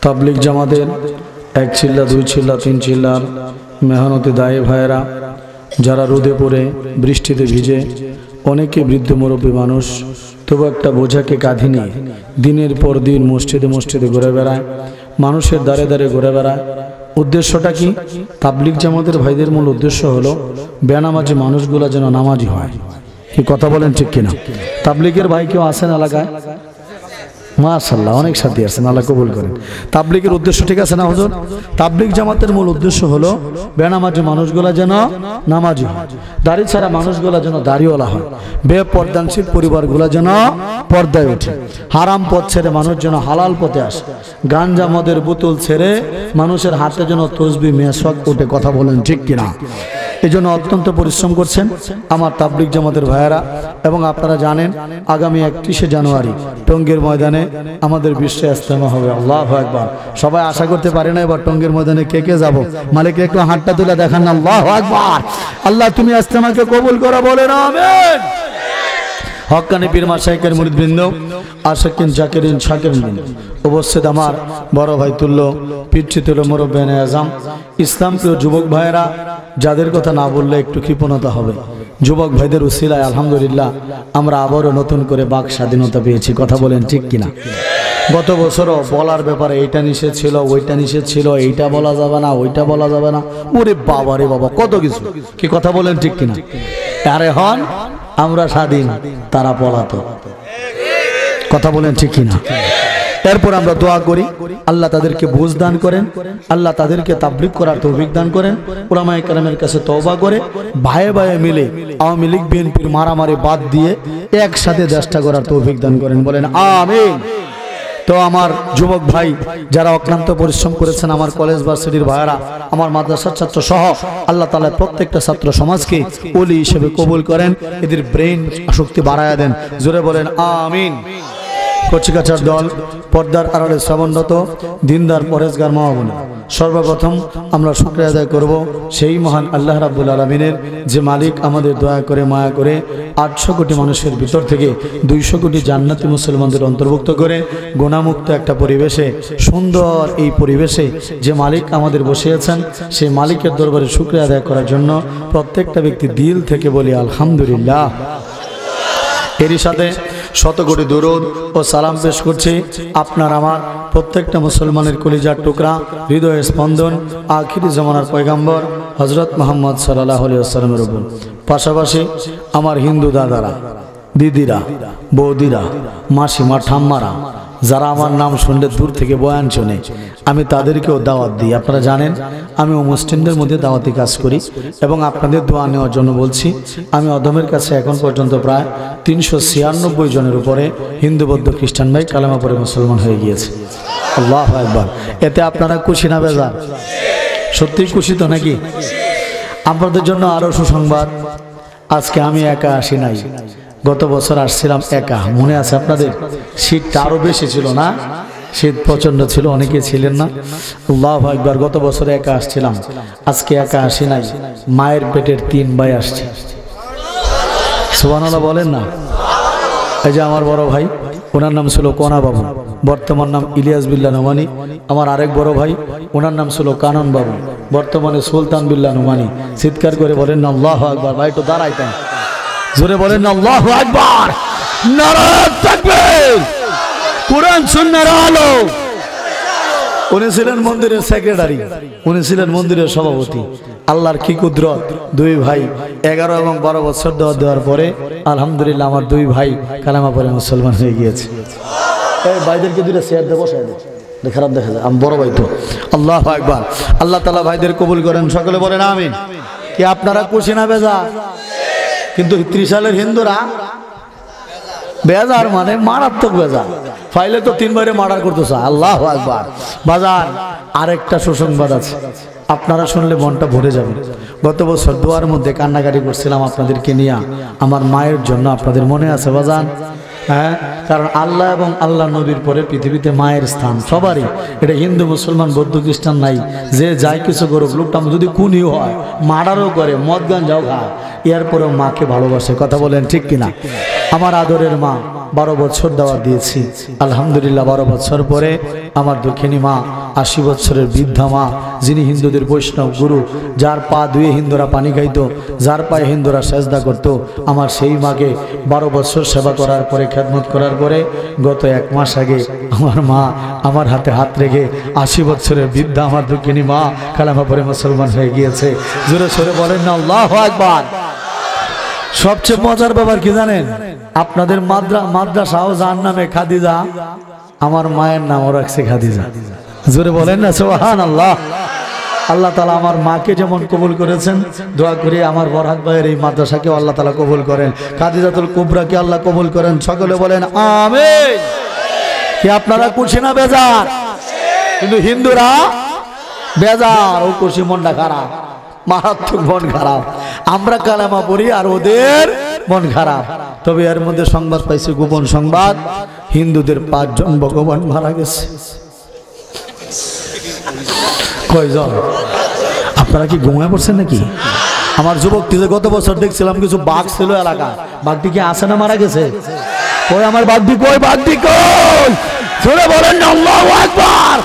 তাবলিগ জামাতের এক চিল্লা দুই চিল্লা তিন চিল্লার মেহনতি দায়ী ভাইয়েরা যারা রোদে পড়ে বৃষ্টিতে ভিজে, অনেকে বৃদ্ধ মুরব্বী মানুষ, তবু একটা বোঝাকে কাঁধে নিয়ে দিনের পর দিন মসজিদে মসজিদে ঘুরে বেড়ায়, মানুষের দ্বারে দ্বারে ঘুরে বেড়ায়। উদ্দেশ্যটা কি? তাবলিগ জামাতের ভাইদের মূল উদ্দেশ্য হলো বেনামাজি মানুষগুলো যেন নামাজি হয়। কি কথা বলেন ঠিক কিনা? তাবলিগের ভাই কেউ আছেন এলাকায়? মাশাআল্লাহ, অনেক সাথী আছেন, আল্লাহ কবুল করেন। তাবলিগের উদ্দেশ্য ঠিক আছে না হুজুর? তাবলিগ জামাতের মূল উদ্দেশ্য হলো বেনামাজি মানুষগুলা যেন নামাজি হয়, দাড়ি ছাড়া মানুষগুলা যেন দাড়িওয়ালা হয়, বেপর্দানশীল পরিবারগুলা যেন পর্দায় ওঠে, হারাম পথ ছেড়ে মানুষ যেন হালাল পথে আসে, গাঞ্জা মদের বোতল ছেড়ে মানুষের হাতে যেন তসবিহ মেসওয়াক ওঠে। কথা বলেন ঠিক কিনা? এই জন্য অত্যন্ত পরিশ্রম করছেন আমার তাবলিগ জামাতের ভাইয়েরা। এবং আপনারা জানেন আগামী 31শে জানুয়ারি টঙ্গীর ময়দানে আমাদের বিশ্ব ইজতেমা হবে। আল্লাহু আকবার। সবাই আশা করতে পারে না এবার টঙ্গীর ময়দানে কে কে যাব। মালিক একটু হাতটা তুলে দেখান না। আল্লাহু আকবার। আল্লাহ তুমি ইজতেমাকে কবুল করো, বলেন আমিন। হক্কানি পীর মাশায়েখের মুরিদবৃন্দ, আশিকিন জাকিরিন শাকিরিন, উপস্থিত আমার বড় ভাই তুল্য পিতৃতুল্য মুরব্বিয়ানে আজম, ইসলাম প্রিয় যুবক ভাইয়েরা, যাদের কথা না বললে একটু কৃপণতা হবে। যুবক ভাইদের উসিলায় আলহামদুলিল্লাহ আমরা আবারও নতুন করে বাক স্বাধীনতা পেয়েছি। কথা বলেন ঠিক কিনা? গত বছরও বলার ব্যাপারে এইটা নিষেধ ছিল, ওইটা নিষেধ ছিল, এইটা বলা যাবে না, ওইটা বলা যাবে না, ওরে বাবা রে বাবা কত কিছু। কি কথা বলেন ঠিক কিনা? আরে হন আমরা স্বাধীন, তারা পলাতক। কথা বলেন ঠিক কিনা? এরপর আমরা দোয়া করি আল্লাহ তাদেরকে বুঝ দান করেন, আল্লাহ তাদেরকে তাবলীগ করার তৌফিক দান করেন। উলামায়ে কেরামের কাছে তওবা করে ভাইয়ে ভাইয়ে মিলে আওয়ামী লীগ বিএনপির মারামারি বাদ দিয়ে একসাথে দেশটা করার তৌফিক দান করেন, বলেন আমিন। তো আমার যুবক ভাই যারা অক্লান্ত পরিশ্রম করেছেন, আমার কলেজ ভার্সিটির ভাইয়েরা, আমার মাদ্রাসার ছাত্র সহ আল্লাহ তাআলা প্রত্যেকটা ছাত্র সমাজকে ওলি হিসেবে কবুল করেন, এদের ব্রেন শক্তি বাড়ায়া দেন, জোরে বলেন আমিন। কচিকাচার দল, পর্দার আড়ালে শ্রবণরত দিনদার পরেজগার মা বোন, সর্বপ্রথম আমরা শুকরিয়া আদায় করব সেই মহান আল্লাহ রাব্বুল আলামিনের, যে মালিক আমাদের দয়া করে মায়া করে 800 কোটি মানুষের ভিতর থেকে 200 কোটি জান্নাতি মুসলমানদের অন্তর্ভুক্ত করে গুনাহমুক্ত একটা পরিবেশে, সুন্দর এই পরিবেশে যে মালিক আমাদের বসিয়েছেন, সেই মালিকের দরবারে শুকরিয়া আদায় করার জন্য প্রত্যেকটা ব্যক্তি দিল থেকে বলি আলহামদুলিল্লাহ। এরই সাথে শত কোটি দরুদ ও সালাম পেশ করছি আপনার আমার প্রত্যেকটা মুসলমানের কলিজার টুকরা, হৃদয়ের স্পন্দন, আখিরি জামানার পয়গাম্বর হযরত মুহাম্মদ সাল্লাল্লাহু আলাইহি ওয়াসাল্লামের উপর। পাশাপাশি আমার হিন্দু দাদারা, দিদিরা, বৌদিরা, মাসিমা, ঠাম্মারা, যারা আমার নাম শুনলে দূর থেকে বয়ান শোনে, আমি তাদেরকেও দাওয়াত দিই। আপনারা জানেন আমি মুসলিমদের মধ্যে দাওয়াতি কাজ করি এবং আপনাদের দোয়া নেওয়ার জন্য বলছি। আমি অধমের কাছে এখন পর্যন্ত প্রায় 396 জনের উপরে হিন্দু বৌদ্ধ খ্রিস্টান ভাই কালেমা পড়ে মুসলমান হয়ে গিয়েছে। আল্লাহু আকবার। এতে আপনারা খুশি না বেজার? সত্যিই খুশি তো নাকি? আপনাদের জন্য আরো সুসংবাদ, আজকে আমি একা আসি নাই, গত বছর আসছিলাম একা, মনে আছে আপনাদের? শীতটা আরো বেশি ছিল না? শীত প্রচন্ড ছিল, অনেকে ছিলেন না। আল্লাহু আকবার। গত বছর একা আসছিলাম, আজকে একা আসি নাই, মায়ের পেটের 3 ভাই আসছে। সুবহানাল্লাহ বলেন না? এই যে আমার বড় ভাই, ওনার নাম ছিল কোনা বাবু, বর্তমান নাম ইলিয়াস বিল্লাহ নোমানি। আমার আরেক বড় ভাই, ওনার নাম ছিল কানন বাবু, বর্তমানে সুলতান বিল্লাহ নোমানি। চিৎকার করে বলেন না আল্লাহু আকবার। ভাই একটু দাঁড়াইতেন, জোরে বলেন না আল্লাহু আকবার। নারে তাকবীর। কুরআন সুন্নাহর আলো। উনি ছিলেন মন্দিরের সেক্রেটারি, উনি ছিলেন মন্দিরের সভাপতি। আল্লাহর কি কুদরত, 2 ভাই 11 এবং 12 বছর দেওয়ার পরে আলহামদুলিল্লাহ আমার 2 ভাই কালেমা পড়ে মুসলমান হয়ে গিয়েছে। এই ভাইদেরকে 2টা চেয়ার দিয়ে বসায় দেয়, খারাপ দেখা যায়, আমি বড় ভাই তো। আল্লাহু আকবার। আল্লাহ তাআলা ভাইদের কবুল করেন, সকলে বলেন আমিন। কি আপনারা খুশি না বেজার? কিন্তু 30 সালের হিন্দুরা বেজার, মানে মারাত্মক বেজার। ফাইলে তো 3 বারে মার্ডার করতেছে। আল্লাহু আকবার। বাজার আরেকটা সুসংবাদ আছে, আপনারা শুনলে মনটা ভরে যাবে। গত বছর দোয়ার মধ্যে কান্নাকাটি করছিলাম আপনাদেরকে নিয়ে, আমার মায়ের জন্য। আপনাদের মনে আছে বাজান? হ্যাঁ, কারণ আল্লাহ এবং আল্লাহ নবীর পরে পৃথিবীতে মায়ের স্থান সবারই। এটা হিন্দু মুসলমান বৌদ্ধ খ্রিস্টান নাই, যে যাই কিছু করুক, লোকটা যদি খুনিও হয়, মার্ডারও করে, মদ গাঞ্জাও খায়, এরপরেও মাকে ভালোবাসে। কথা বলেন ঠিক কিনা? আমার আদরের মা 12 বছর দাওয়াত দিয়েছি। আলহামদুলিল্লাহ 12 বছর পরে আমার দক্ষিণী মা 80 বছরের বৃদ্ধা মা, যিনি হিন্দুদের বৈষ্ণব গুরু, যার পা ধুয়ে হিন্দুরা পানি খাইত, যার পায়ে হিন্দুরা সেজদা করত, আমার সেই মাকে 12 বছর সেবা করার পরে, খেদমত করার পরে গত 1 মাস আগে আমার মা আমার হাতে হাত রেখে 80 বছরের বৃদ্ধা আমার দক্ষিণী মা কালেমা পড়ে মুসলমান হয়ে গিয়েছে। জোরে সোরে বলেন না আল্লাহু আকবার। সবচেয়ে মজার ব্যাপার কি জানেন? আপনাদের মাদ্রাসাও যার নামে খাদিজা, আমার মায়ের নামও রাখছে খাদিজা। জোরে বলেন না সুবহানাল্লাহ। আল্লাহ তাআলা আমার মাকে যেমন কবুল করেছেন, দোয়া করি আমার বরহাত ভাইয়ের এই মাদ্রাসাকে আল্লাহ তাআলা কবুল করেন, খাদিজাতুল কুবরাকে আল্লাহ কবুল করেন। সকলে বলেন আমিন। কি আপনারা খুশি না বেজার? কিন্তু হিন্দুরা বেজার, ও খুশি, মনটা খারাপ, মারাত্মক মন খারাপ। আমরা কালেমা পড়ি আর ওদের মন খারাপ। তবে এর মধ্যে সংবাদ পাইছি, গোপন সংবাদ, হিন্দুদের 5 জন ভগবান মারা গেছে। কয়জন? আপনারা কি ঘুমায় পড়ছেন নাকি? আমার যুবকটি যে গত বছর দেখছিলাম কিছু বাঘ ছিল এলাকা, বাঘটি কি আছে না মারা গেছে? কই আমার বাঘটি কই? বাঘটি কই? জোরে বলেন না আল্লাহু আকবার।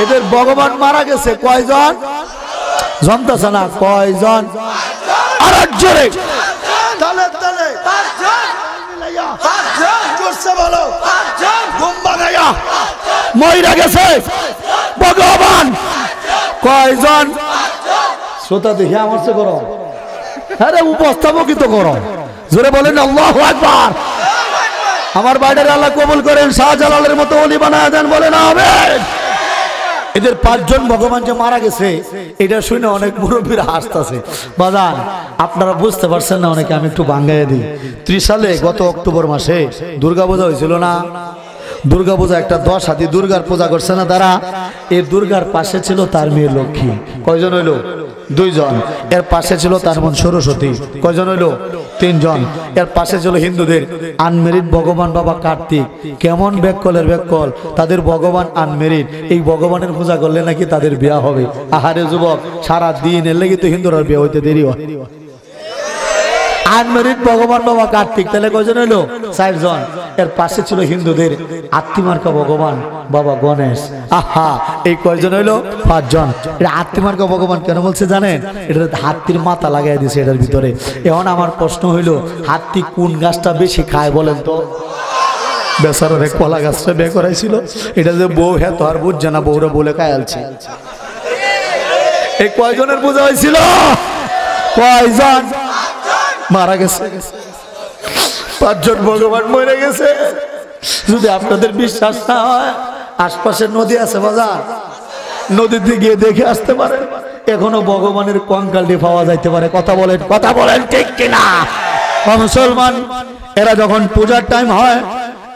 এদের ভগবান মারা গেছে। কয়জন? জানতাছে না কয়জন? আর জোরে তালে তালে 5 জন মিলাইয়া 5 জন জোরসে বলো 5 জন ঘুম ভাঙাইয়া মইরা গেছে ভগবান। কয়জন? শ্রোতা দেখে আমার চেয়ে করো, আরে উপস্থাপকিত করো। জোরে বলেন আল্লাহু আকবার। আমার বাইরের আল্লাহ কবুল করেন, শাহজালালের মতো ওলি বানায় দেন, বলেন আমিন। এদের 5 জন ভগবান যে মারা গেছে এটা শুনে অনেক মুরব্বীরা হাসতেছে। বাজান আপনারা বুঝতে পারছেন না অনেকে, আমি একটু বাঙ্গাইয়া দিই। 30 সালে গত অক্টোবর মাসে দুর্গা পূজা হয়েছিল না? দুর্গা পূজা একটা 10 হাতি দুর্গার পূজা করছে না তারা? এই দুর্গার পাশে ছিল তার মেয়ে লক্ষ্মী। কয়জন হইল? 2 জন। এর পাশে ছিল তার বোন সরস্বতী। কয়জন হইল? 3 জন। এর পাশে ছিল হিন্দুদের আনমেরিড ভগবান বাবা কার্তিক। কেমন ব্যাককলের ব্যাককল, তাদের ভগবান আনমেরিড। এই ভগবানের পূজা করলে নাকি তাদের বিয়া হবে। আহারে যুবক, সারা দিন এর লেগে তো হিন্দুরা বিয়ে হইতে দেরি হয়। আনমেরিড ভগবান বাবা কার্তিক, তাহলে কয়জন হইল? 4 জন। এর পাশে ছিল হিন্দুদের আত্মিমার্কা ভগবান বাবা গণেশ। আহা, এই কয়জন হইল? 5 জন। এটা আত্মিমার্কা ভগবান কেন বলছে জানেন? এটা হাতির মাথা লাগাই দিছে এটার ভিতরে। এখন আমার প্রশ্ন হইল, হাতি কোন গাছটা বেশি খায় বলেন তো? বেচারা রে কলা গাছটা বে করাইছিল। এটা যে বউ, হ্যাঁ তো আর বুঝছে না, বউরা বলে খায়ালছে। এই কয়জনের পূজা হয়েছিল? কয়জন মারা গেছে? 5 জন ভগবান মরে গেছে। যদি আপনাদের বিশ্বাস না হয়, আশপাশের নদী আছে বাজার, নদীতে গিয়ে দেখে আসতে পারেন, এখনো ভগবানের কঙ্কালটি পাওয়া যাইতে পারে। কথা বলেন ঠিক কিনা? মুসলমান এরা যখন পূজার টাইম হয়,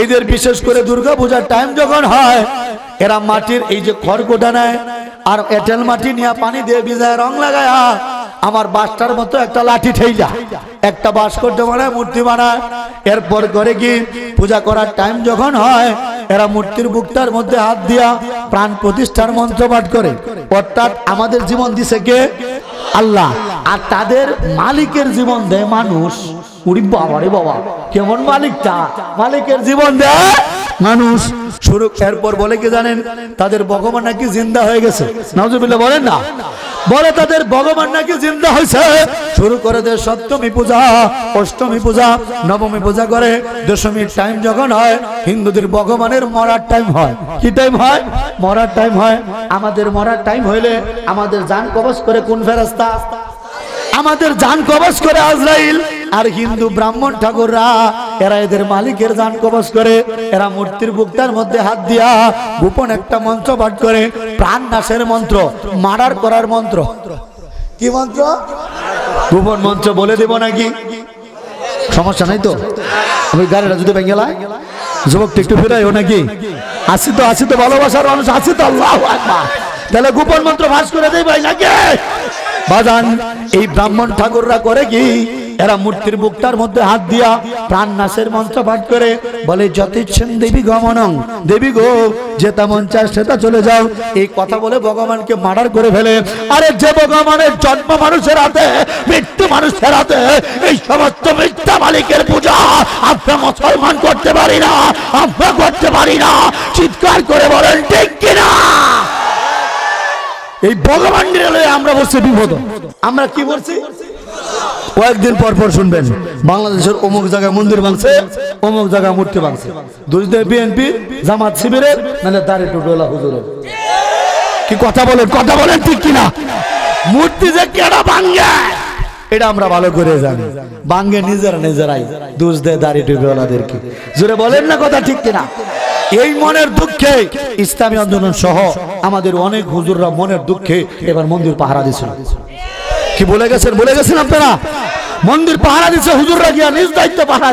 এদের বিশেষ করে দুর্গা পূজার টাইম যখন হয়, এরা মাটির এই যে খড়কুটা নেয় আর এঁটেল মাটি নিয়ে পানি দিয়ে ভিজায় রং লাগায়, আমার বাসটার মতো একটা লাঠি ঠেইলা একটা ভাস্কর্য বানায়, মূর্তি বানায়। এরপর করে কি পূজা করার টাইম যখন হয়, এরা মূর্তির বুকটার মধ্যে হাত দিয়া প্রাণ প্রতিষ্ঠার মন্ত্র পাঠ করে। অর্থাৎ আমাদের জীবন দিছে কে? আল্লাহ। আর তাদের মালিকের জীবন দেয় মানুষ। উরি বাবা রে বাবা, কেমন মালিকটা! মালিকের জীবন দেয় মানুষ। শুরু এরপর বলে কি জানেন? তাদের ভগবান নাকি জিন্দা হয়ে গেছে। নাউজুবিল্লাহ বলেন না? বলে তাদের ভগবান নাকি জিন্দা হয়েছে। শুরু করে দেয় সপ্তমী পূজা, অষ্টমী পূজা, নবমী পূজা করে। দশমীর টাইম যখন হয়, হিন্দুদের ভগবানের মরার টাইম হয়। কি টাইম হয়? মরার টাইম হয়। আমাদের মরার টাইম হইলে আমাদের জান কবজ করে কোন ফেরেশতা? আমাদের জান কবজ করে আজরাইল। আর হিন্দু ব্রাহ্মণ ঠাকুররা এরা এদের মালিকের জান কবজ করে। এরা মূর্তির বুকটার মধ্যে হাত দিয়া গোপন একটা মন্ত্র পাঠ করে, প্রাণ নাশের মন্ত্র, মার্ডার করার মন্ত্র। কি মন্ত্র? গোপন মন্ত্র বলে দেব নাকি? সমস্যা নাই তো? আমি গাড়িটা যদি ভেঙে লাই, যুবকটা একটু ফেরাইও নাকি? আসি তো ভালোবাসার মানুষ আছে তো। আল্লাহু আকবার। তাহলে গোপন মন্ত্র ভাস করে দেই ভাই নাকি? বাজান এই ব্রাহ্মণ ঠাকুররা করে কি? এরা মূর্তির বুকটার মধ্যে হাত দিয়া প্রাণ নাশের মন্ত্র পাঠ করে বলে যতিচ্ছেন দেবী গমনং, দেবী গো যেটা মন চায় সেটা চলে যাও। এই কথা বলে ভগবানকে মার্ডার করে ফেলে। আরে যে ভগবানের জন্ম মানুষের হাতে, মৃত্যু মানুষের হাতে, এই সমস্ত মিথ্যা মালিকের পূজা আমরা মুসলমান করতে পারি না, আমরা করতে পারি না। চিৎকার করে বলেন ঠিক কিনা? এই ভগবান আমরা বলছি বিপদ। আমরা কি বলছি? কয়েকদিন পর পর শুনবেন বাংলাদেশের অমুক জায়গায় মন্দির ভাঙছে, অমুক জায়গায় মূর্তি ভাঙছে। দুইটা বিএনপি, জামাত শিবিরের, মানে দাঁড়িয়ে টুটোলা হুজুরের। কি কথা বলেন, কথা বলেন ঠিক কিনা? মূর্তি যে কেডা ভাঙে এটা আমরা ভালো করে জানি। ভাঙে নিজেরাই, দোষ দেয় দাঁড়িয়ে টুটোলাদেরকে। জোরে বলেন না কথা ঠিক কিনা? এই মনের দুঃখে ইসলামী আন্দোলন সহ আমাদের অনেক হুজুররা মনের দুঃখে এবার মন্দির পাহারা দিয়েছিল। কি বলে গেছেন আপনারা? মন্দির পাহারা দিচ্ছে হুজুররা গিয়া নিজ দায়িত্ব পাহারা